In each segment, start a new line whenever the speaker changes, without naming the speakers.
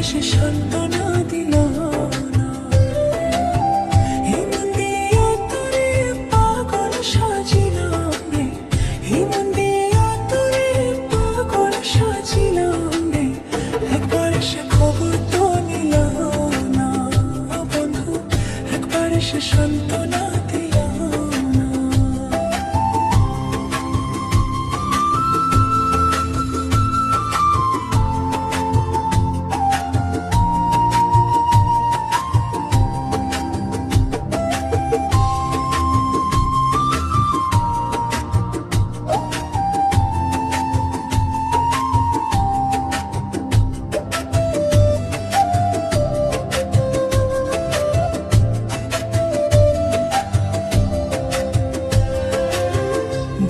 সে সান্ত্বনা দিল না। হিমন দিয়া তোরে পাগল সাজিলাম রে, হিমন দিয়া তোরে পাগল সাজিলাম রে। একবার সে খবর তো নিল না বন্ধু, একবার সে সান্ত্বনা দিল না।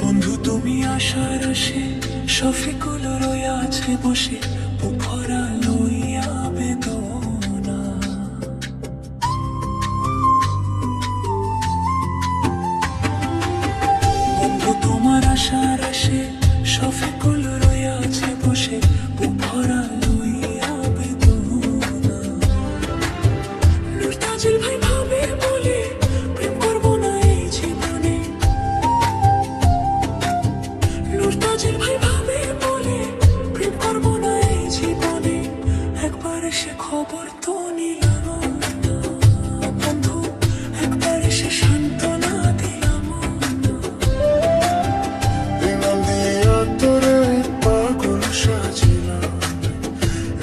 বন্ধু তুমি আশার আসে, শফিকুল রয়ে আছে বসে, বুকভরা লইয়া বেদনা। বন্ধু তোমার আশার আসে, শফিকুল রয়ে আছে বসে, বুকভরা লইয়া বেদনা। লুটাজিল ভাই ভাবে বলে প্রেম করবো না এই জীবনে, লুটাজিল ভাই ভাবে বলে প্রেম করবো না এই জীবনে। একবার সে খবর তো নিলাম না বন্ধু, একবার সে সান্ত্বনা দিলাম না।
এমন দিয়া তোরে পাগল সাজিলাম,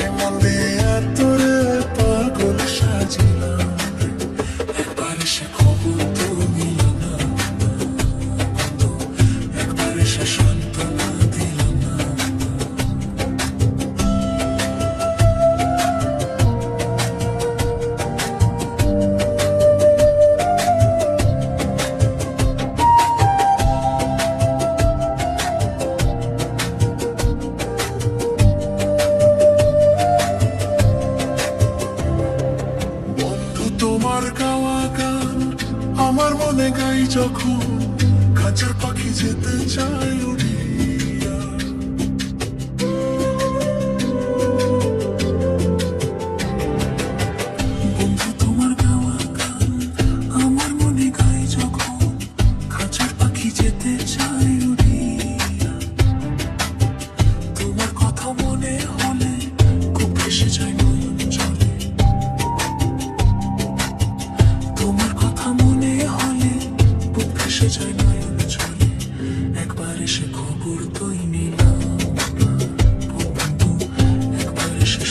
এমন দিয়া তোরে পাগল সাজিলাম।
একবার সে খবর তো নিল না বন্ধু, একবার সে সান্ত্বনা দিল না।
বন্ধু তোমার গাওয়া গান আমার মনে গাই যখন, খাঁচার পাখি যেতে চাই উড়িয়া।
বন্ধু তোমার গাওয়া গান আমার মনে গায় যখন, খাঁচার পাখি যেতে চায় উড়িয়া। তোমার কথা মনে হলে খুব ভেসে যায় নয়ন জলে, তোমার কথা মনে হলে খুব ভেসে যায় নয়ন জলে। একবার এসে খবর তোই নিলাম না বন্ধু, একবার এসে